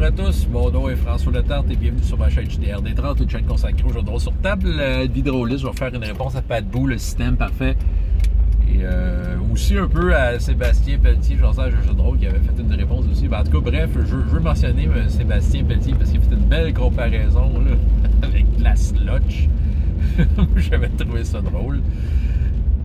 à tous, mon nom est François Letarte et bienvenue sur ma chaîne JDR-D30, une chaîne consacrée au jeu de rôle sur table. L'hydroliste, je vais faire une réponse à Pat Boo, le système parfait. Et aussi un peu à Sébastien Pelletier, j'en sais un jeu de rôle qui avait fait une réponse aussi. Ben, en tout cas, bref, je veux mentionner Sébastien Pelletier parce qu'il a fait une belle comparaison là, avec de la slotch. J'avais trouvé ça drôle.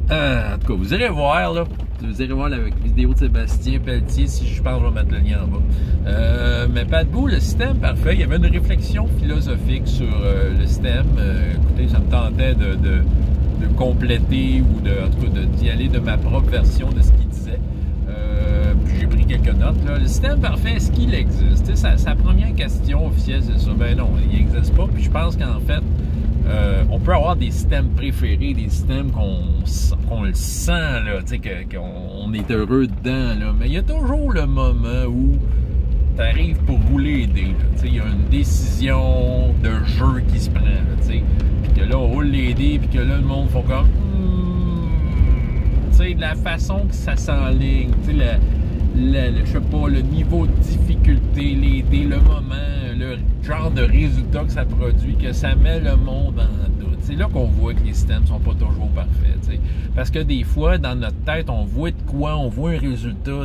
En tout cas, vous irez voir là. Vous irez voir la vidéo de Sébastien Pelletier, si je pense, je vais mettre le lien en bas. Mais Pat Boo, le système parfait, il y avait une réflexion philosophique sur le système. Écoutez, ça me tentait de compléter ou en tout cas d'y aller de ma propre version de ce qu'il disait. Puis j'ai pris quelques notes. Là. Le système parfait, est-ce qu'il existe? Sa première question officielle, c'est ça. Ben non, il n'existe pas. Puis je pense qu'en fait, on peut avoir des systèmes préférés, des systèmes qu'on le sent, là, qu'on est heureux dedans, là. Mais il y a toujours le moment où tu arrives pour rouler les dés. Il y a une décision de jeu qui se prend. Puis que là, on roule les dés, puis que là, le monde font comme... de la façon que ça s'enligne, je sais pas, le niveau de difficulté, les dés, le moment, le genre de résultat que ça produit, que ça met le monde en doute. C'est là qu'on voit que les systèmes sont pas toujours parfaits, t'sais. Parce que des fois, dans notre tête, on voit de quoi, on voit un résultat,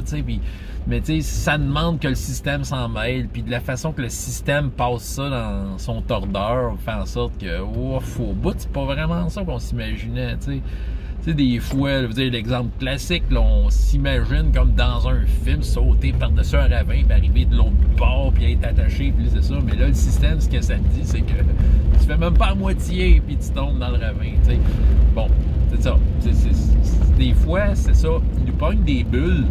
mais ça demande que le système s'en mêle, puis de la façon que le système passe ça dans son tordeur, fait en sorte que, au bout, c'est pas vraiment ça qu'on s'imaginait, t'sais. Des fois, je veux dire, l'exemple classique, là, on s'imagine comme dans un film, sauter par-dessus un ravin, puis arriver de l'autre bord, puis être attaché, puis c'est ça. Mais là, le système, ce que ça te dit, c'est que tu fais même pas à moitié, puis tu tombes dans le ravin, t'sais. Bon, c'est ça. Des fois, c'est ça. Ils nous pognent des bulles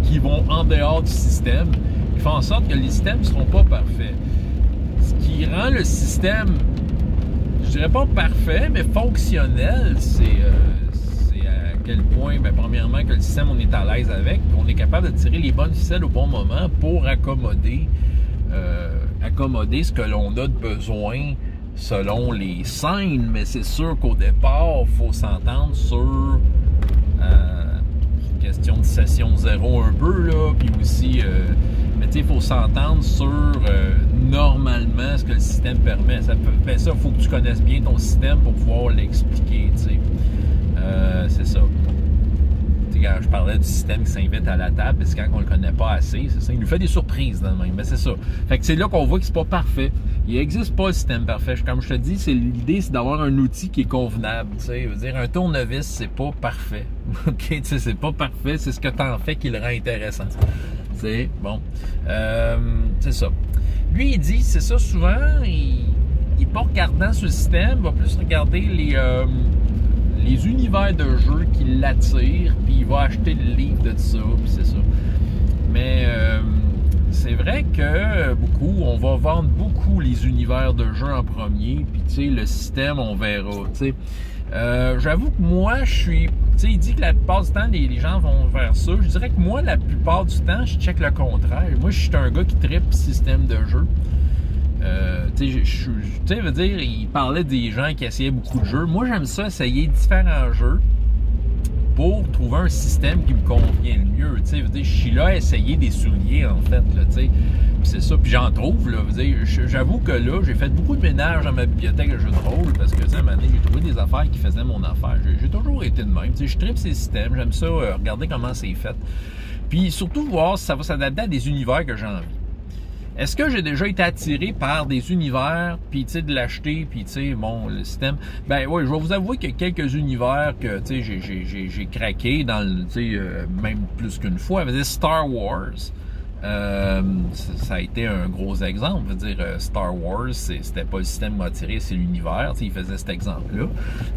qui vont en dehors du système, qui font en sorte que les systèmes ne seront pas parfaits. Ce qui rend le système... je dirais pas parfait, mais fonctionnel, c'est à quel point, bien, premièrement, que le système, on est à l'aise avec, qu'on est capable de tirer les bonnes ficelles au bon moment pour accommoder ce que l'on a de besoin selon les scènes, mais c'est sûr qu'au départ, il faut s'entendre sur une question de session zéro un peu, là, puis aussi... mais tu sais, il faut s'entendre sur normalement ce que le système permet. Ça, il faut que tu connaisses bien ton système pour pouvoir l'expliquer, tu sais. C'est ça. Tu sais, quand je parlais du système qui s'invite à la table, c'est quand on le connaît pas assez, c'est ça. Il nous fait des surprises dans le même, mais c'est ça. Fait que c'est là qu'on voit que c'est pas parfait. Il n'existe pas le système parfait. Comme je te dis, l'idée, c'est d'avoir un outil qui est convenable, tu sais. Je veux dire, un tournevis, c'est pas parfait. OK, tu sais, c'est pas parfait, c'est ce que t'en fais qui le rend intéressant. C'est bon. C'est ça. Lui, il dit, c'est ça, souvent, il n'est pas regardant sur le système, il va plus regarder les univers de jeu qui l'attirent, puis il va acheter le livre de ça, puis c'est ça. Mais c'est vrai que on va vendre beaucoup les univers de jeu en premier, puis tu sais, le système, on verra, tu sais. J'avoue que moi, je suis... Tu sais, il dit que la plupart du temps, les gens vont vers ça. Je dirais que moi, la plupart du temps, je check le contraire. Moi, je suis un gars qui trippe système de jeu. Tu sais, veut dire, il parlait des gens qui essayaient beaucoup de jeux. Moi, j'aime ça, essayer différents jeux pour trouver un système qui me convient le mieux. Tu sais, veut dire, je suis là à essayer des souliers, en fait, là, tu sais. C'est ça, puis j'en trouve, là, veux dire, j'avoue que là, j'ai fait beaucoup de ménage dans ma bibliothèque de jeux de rôle, parce que, tu sais, à un moment donné, j'ai trouvé des affaires qui faisaient mon affaire. J'ai toujours été de même, tu sais, je tripe ces systèmes, j'aime ça, regarder comment c'est fait. Puis surtout, voir si ça va s'adapter à des univers que j'ai envie. Est-ce que j'ai déjà été attiré par des univers, puis tu sais, de l'acheter, puis tu sais, bon, le système... Ben oui, je vais vous avouer qu'il y a quelques univers que, tu sais, j'ai craqué dans le, tu sais, même plus qu'une fois. Je veux dire, Star Wars, ça a été un gros exemple. Je veux dire, Star Wars, c'était pas le système qui m'a attiré, c'est l'univers, tu sais, il faisait cet exemple-là.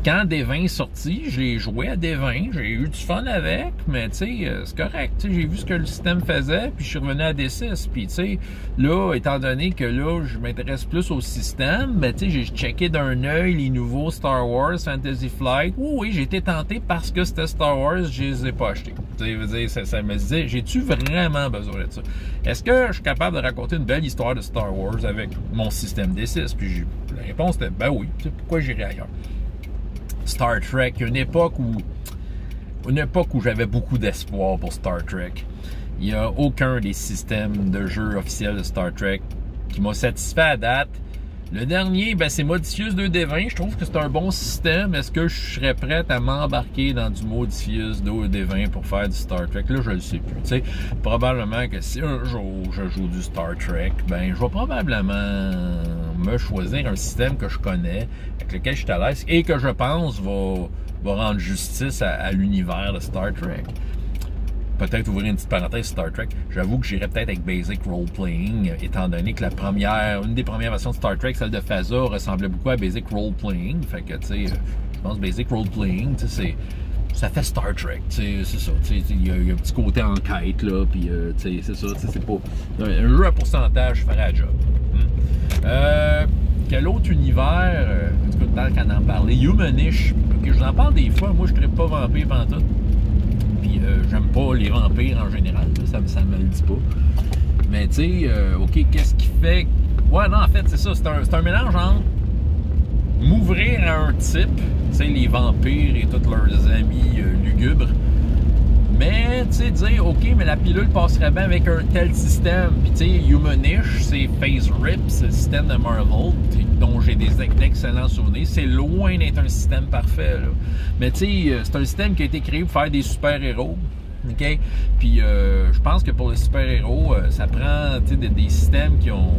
Quand D20 est sorti, j'ai joué à D20, j'ai eu du fun avec, mais tu sais, c'est correct, tu sais, j'ai vu ce que le système faisait, puis je suis revenu à D6, puis tu sais, là, étant donné que là, je m'intéresse plus au système, ben tu sais, j'ai checké d'un œil les nouveaux Star Wars, Fantasy Flight. Oui, j'ai été tenté parce que c'était Star Wars, je les ai pas achetés. Tu sais, veut dire, ça me disait, j'ai-tu vraiment besoin de ça? Est-ce que je suis capable de raconter une belle histoire de Star Wars avec mon système D6? Puis la réponse était, ben oui, tu sais, pourquoi j'irais ailleurs? Star Trek, une époque où j'avais beaucoup d'espoir pour Star Trek. il n'y a aucun des systèmes de jeu officiels de Star Trek qui m'a satisfait à date. Le dernier, ben, c'est Modiphius 2D20. Je trouve que c'est un bon système. Est-ce que je serais prêt à m'embarquer dans du Modiphius 2D20 pour faire du Star Trek? Là, je le sais plus. T'sais, probablement que si un jour je joue du Star Trek, ben, je vais probablement me choisir un système que je connais, avec lequel je suis à l'aise et que je pense va rendre justice à l'univers de Star Trek. Peut-être ouvrir une petite parenthèse Star Trek. J'avoue que j'irais peut-être avec Basic Role Playing, étant donné que une des premières versions de Star Trek, celle de Phasa, ressemblait beaucoup à Basic Role Playing. Fait que, tu sais, je pense Basic Role Playing, tu sais, ça fait Star Trek, tu sais, c'est ça. Il y a un petit côté enquête, là, puis, tu sais, c'est ça, c'est pas. Un jeu à pourcentage ferait la job. Quel autre univers, en tout cas, tant qu'à en parler, Humanish, que je vous en parle des fois, moi, je ne serais pas vampire pantoute. Puis j'aime pas les vampires en général, ça me le dit pas. Mais tu sais, ok, qu'est-ce qui fait... Ouais, non, en fait, c'est ça, c'est un mélange entre m'ouvrir à un type, tu sais, les vampires et tous leurs amis lugubres, mais tu sais, dire, ok, mais la pilule passerait bien avec un tel système. Puis tu sais, Humanish, c'est Phase Rip, c'est le système de Marvel, dont j'ai des excellents souvenirs. C'est loin d'être un système parfait, là. Mais tu sais, c'est un système qui a été créé pour faire des super-héros. OK? Puis je pense que pour les super-héros, ça prend des systèmes qui ont...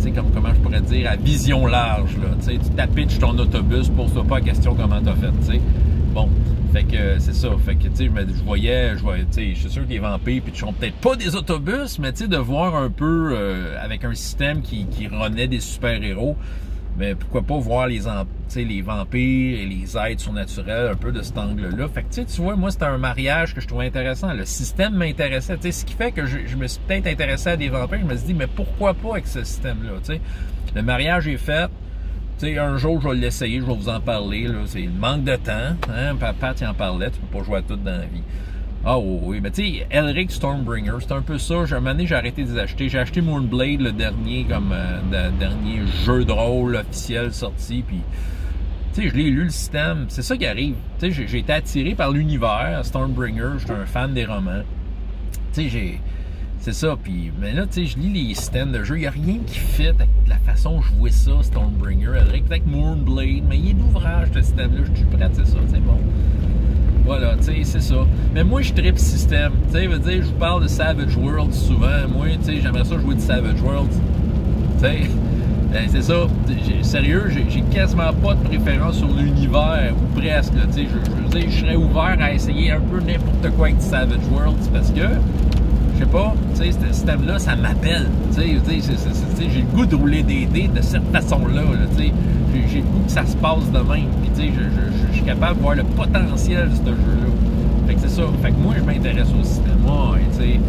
Tu sais, comment je pourrais dire, à vision large, là. Tu sais, tu t'apitches ton autobus, pose-toi pas la question comment t'as fait, tu sais. Bon, fait que c'est ça. Fait que, tu sais, je voyais, tu sais, je suis sûr que les vampires, puis ils sont peut-être pas des autobus, mais tu sais, de voir un peu avec un système qui renaît des super-héros, mais pourquoi pas voir les vampires et les êtres surnaturels un peu de cet angle-là. Fait que, tu vois, moi, c'était un mariage que je trouvais intéressant. Le système m'intéressait. Tu sais, ce qui fait que je me suis peut-être intéressé à des vampires, je me suis dit, mais pourquoi pas avec ce système-là, tu sais. Le mariage est fait. Tu sais, un jour, je vais l'essayer, je vais vous en parler. C'est le manque de temps. Hein? Papa, tu en parlais, tu peux pas jouer à tout dans la vie. Ah oui, mais tu sais, Elric Stormbringer, c'est un peu ça. Un moment donné, j'ai arrêté de les acheter. J'ai acheté Moonblade, le dernier, dernier jeu de rôle officiel sorti. Puis, tu sais, je l'ai lu le système. C'est ça qui arrive. Tu sais, j'ai été attiré par l'univers. Stormbringer, je suis un fan des romans. Tu sais, c'est ça, puis mais là, tu sais, je lis les systèmes de jeu, il n'y a rien qui fit avec la façon dont je vois ça, Stormbringer, peut-être Moonblade, mais il y a d'ouvrage de système-là, je suis prêt, c'est ça, c'est bon. Voilà, tu sais, c'est ça. Mais moi, je tripe système, tu sais, veut dire, je vous parle de Savage Worlds souvent, moi, tu sais, j'aimerais ça jouer de Savage Worlds, tu sais, ben, c'est ça, sérieux, j'ai quasiment pas de préférence sur l'univers, ou presque, tu sais, je veux dire, je serais ouvert à essayer un peu n'importe quoi avec Savage Worlds, parce que je sais pas, tu sais, ce système-là, ça m'appelle. Tu sais, j'ai le goût de rouler des dés de cette façon-là. Tu sais, j'ai le goût que ça se passe de même. Puis, tu sais, je suis capable de voir le potentiel de ce jeu-là. Fait que c'est ça. Fait que moi, je m'intéresse au système. Ouais, tu sais,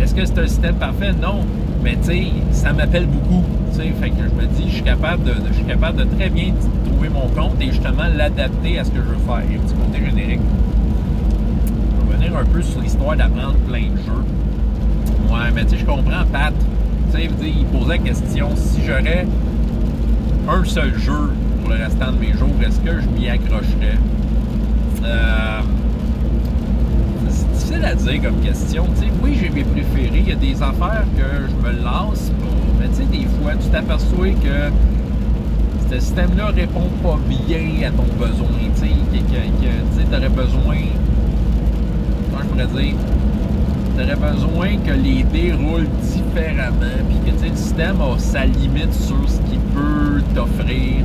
est-ce que c'est un système parfait? Non. Mais, tu sais, ça m'appelle beaucoup. Tu sais, fait que je me dis, je suis capable de très bien trouver mon compte et justement l'adapter à ce que je veux faire. Il y a un petit côté générique. Je vais revenir un peu sur l'histoire d'apprendre plein de jeux. Ouais, mais tu sais, je comprends, Pat. Tu sais, il posait la question, si j'aurais un seul jeu pour le restant de mes jours, est-ce que je m'y accrocherais? C'est difficile à dire comme question. Tu sais, oui, j'ai mes préférés. Il y a des affaires que je me lasse pas. Mais tu sais, des fois, tu t'aperçois que ce système-là répond pas bien à ton besoin. Tu sais, t'aurais besoin... Comment je pourrais dire? Tu aurais besoin que les dés roulent différemment, puis que le système a sa limite sur ce qu'il peut t'offrir.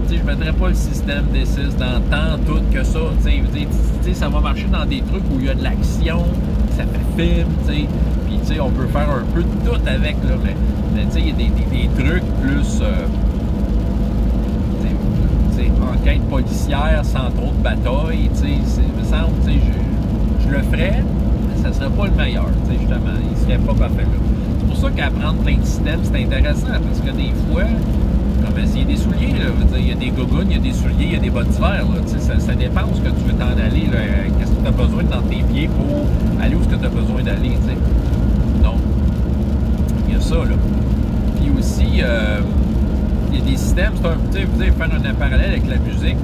Je ne mettrais pas le système D6 dans tant tout que ça. Ça va marcher dans des trucs où il y a de l'action, ça fait film, puis on peut faire un peu de tout avec, là, mais il y a des trucs plus enquête policière sans trop de bataille. Il me semble, je le ferais, mais ça ne serait pas le meilleur, justement. Il ne serait pas parfait là. C'est pour ça qu'apprendre plein de systèmes, c'est intéressant, parce que des fois, comme il y a des souliers, là, il y a des gogoons, il y a des souliers, il y a des bottes d'hiver. Ça dépend où ce que tu veux t'en aller. Qu'est-ce que tu as besoin dans tes pieds pour aller où ce que tu as besoin d'aller. Donc, il y a ça. Là. Puis aussi, il y a des systèmes, faire un parallèle avec la musique.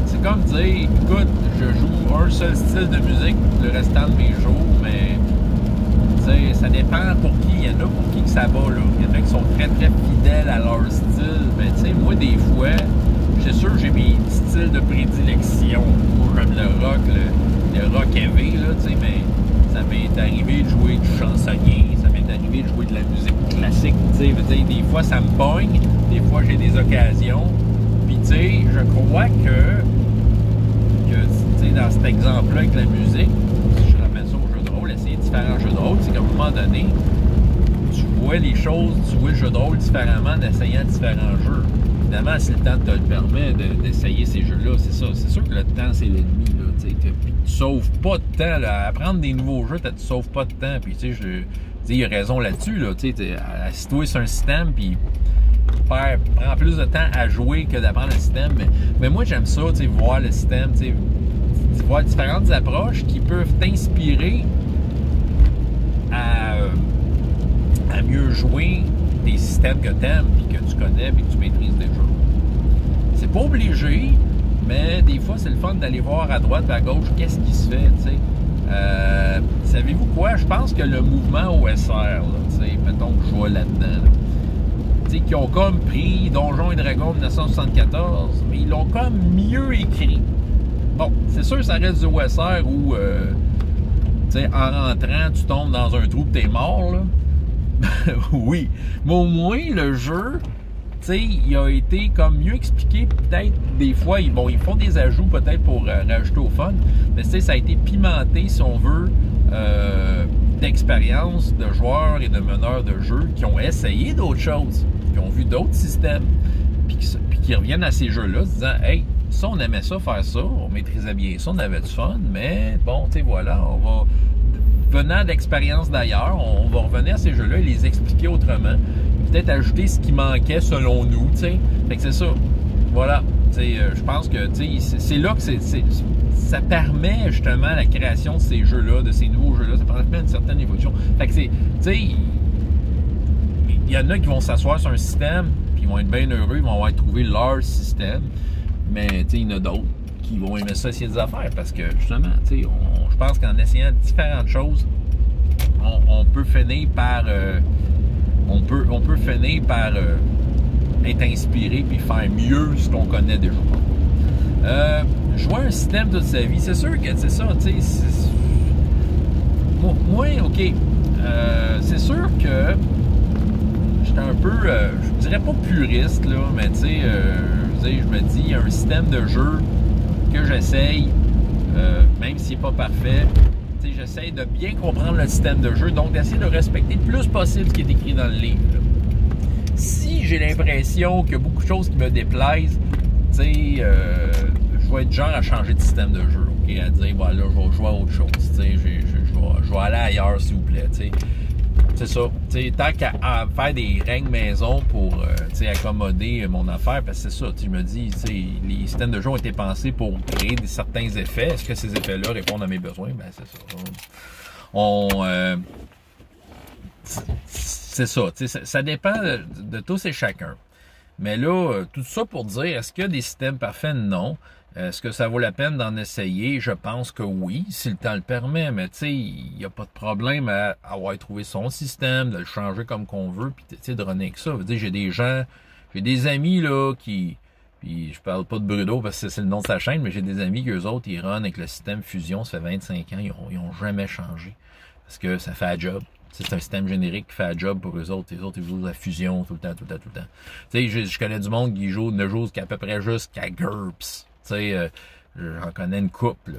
C'est c'est comme dire, écoute, je joue un seul style de musique le restant de mes jours, mais ça dépend pour qui. Il y en a pour qui que ça va, là. Il y en a qui sont très très fidèles à leur style. Mais tu sais, moi des fois, c'est sûr j'ai mes styles de prédilection. Moi j'aime le rock, le rock heavy, là, tu sais, mais ça m'est arrivé de jouer du chansonnier, ça m'est arrivé de jouer de la musique classique, tu sais, des fois ça me pogne, des fois j'ai des occasions. Puis tu sais, je crois que tu sais, dans cet exemple-là avec la musique, si je ramène ça au jeu de rôle, essayer différents jeux de rôle, c'est qu'à un moment donné, tu vois les choses, tu vois le jeu de rôle différemment en essayant différents jeux. Évidemment, si le temps te le permet d'essayer ces jeux-là, c'est ça. C'est sûr que le temps, c'est l'ennemi. Tu sauves pas de temps. Là. Apprendre des nouveaux jeux, tu sauves pas de temps. Puis, tu sais, il a raison là-dessus. Là, assis-toi sur un système, puis prends plus de temps à jouer que d'apprendre le système. Mais moi, j'aime ça, voir le système, voir différentes approches qui peuvent t'inspirer à mieux jouer des systèmes que tu aimes, puis que tu connais, et que tu maîtrises déjà. C'est pas obligé, mais des fois, c'est le fun d'aller voir à droite et à gauche qu'est-ce qui se fait, tu sais. Savez-vous quoi? Je pense que le mouvement OSR, là, mettons que je vois là-dedans, là, qui ont comme pris Donjons et Dragons 1974, mais ils l'ont comme mieux écrit. Bon, c'est sûr que ça reste du OSR où, en rentrant, tu tombes dans un trou et t'es mort, là. Oui, mais au moins le jeu, il a été comme mieux expliqué. Peut-être des fois, ils font des ajouts peut-être pour rajouter au fun, mais ça a été pimenté, si on veut, d'expérience de joueurs et de meneurs de jeu qui ont essayé d'autres choses, qui ont vu d'autres systèmes, puis qui reviennent à ces jeux-là, se disant, hey, ça on aimait ça, faire ça, on maîtrisait bien ça, on avait du fun, mais bon, voilà, on va. Venant d'expérience d'ailleurs, on va revenir à ces jeux-là et les expliquer autrement. Peut-être ajouter ce qui manquait selon nous, tu sais. Fait que c'est ça. Voilà. Je pense que c'est là que ça permet justement la création de ces jeux-là, de ces nouveaux jeux-là. Ça permet une certaine évolution. Fait que il y en a qui vont s'asseoir sur un système, puis ils vont être bien heureux, ils vont avoir trouvé leur système. Mais il y en a d'autres qui vont aimer ça essayer des affaires parce que justement, je pense qu'en essayant différentes choses, on peut finir par être inspiré puis faire mieux ce qu'on connaît déjà. Jouer un système toute sa vie, c'est sûr que c'est ça, moi, ok, c'est sûr que j'étais un peu, je dirais pas puriste là, mais je me dis, il y a un système de jeu que j'essaye, même s'il n'est pas parfait, j'essaye de bien comprendre le système de jeu, donc d'essayer de respecter le plus possible ce qui est écrit dans le livre. Là. Si j'ai l'impression qu'il y a beaucoup de choses qui me déplaisent, je vais être genre à changer de système de jeu, ok, à dire, là, je vais jouer à autre chose, je vais aller ailleurs, s'il vous plaît, C'est ça. Tant qu'à faire des règles maison pour accommoder mon affaire, parce que c'est ça, je me dis, les systèmes de jeu ont été pensés pour créer certains effets. Est-ce que ces effets-là répondent à mes besoins? Ben, c'est ça. C'est ça. Ça dépend de tous et chacun. Mais là, tout ça pour dire, est-ce qu'il y a des systèmes parfaits? Non. Est-ce que ça vaut la peine d'en essayer? Je pense que oui, si le temps le permet, mais il n'y a pas de problème à avoir trouvé son système, de le changer comme qu'on veut, puis de runner avec ça. J'ai des amis là puis je parle pas de Bruno parce que c'est le nom de sa chaîne, mais j'ai des amis qu'eux autres, ils runnent avec le système Fusion, ça fait 25 ans, ils ont jamais changé. Parce que ça fait la job. C'est un système générique qui fait la job pour eux autres. Les autres, ils jouent la fusion tout le temps. Je connais du monde qui ne joue qu'à peu près juste qu'à GURPS. J'en connais une couple,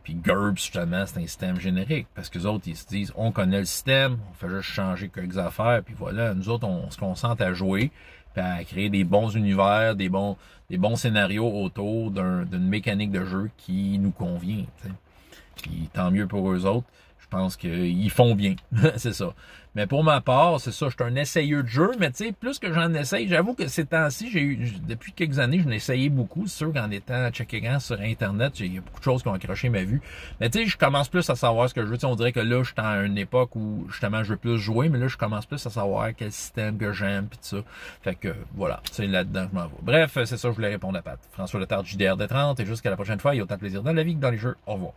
puis GURPS, justement, c'est un système générique, parce que les autres, ils se disent, on connaît le système, on fait juste changer quelques affaires, puis voilà, nous autres, on se concentre à jouer, puis à créer des bons univers, des bons scénarios autour d'une mécanique de jeu qui nous convient, puis tant mieux pour eux autres. je pense qu'ils font bien. C'est ça. Mais pour ma part, c'est ça, je suis un essayeux de jeu, mais tu sais, plus que j'en essaye, j'avoue que ces temps-ci, depuis quelques années, je l'ai essayé beaucoup. C'est sûr qu'en étant checkant sur Internet, il y a beaucoup de choses qui ont accroché ma vue. Mais tu sais, je commence plus à savoir ce que je veux. T'sais, on dirait que là, je suis à une époque où, justement, je veux plus jouer, mais là, je commence plus à savoir quel système que j'aime, pis tout ça. Fait que, voilà, c'est là-dedans que je m'en vais. Bref, c'est ça, je voulais répondre à Pat. François Letard, JDR de 30, et jusqu'à la prochaine fois, il y a autant de plaisir dans la vie que dans les jeux. Au revoir.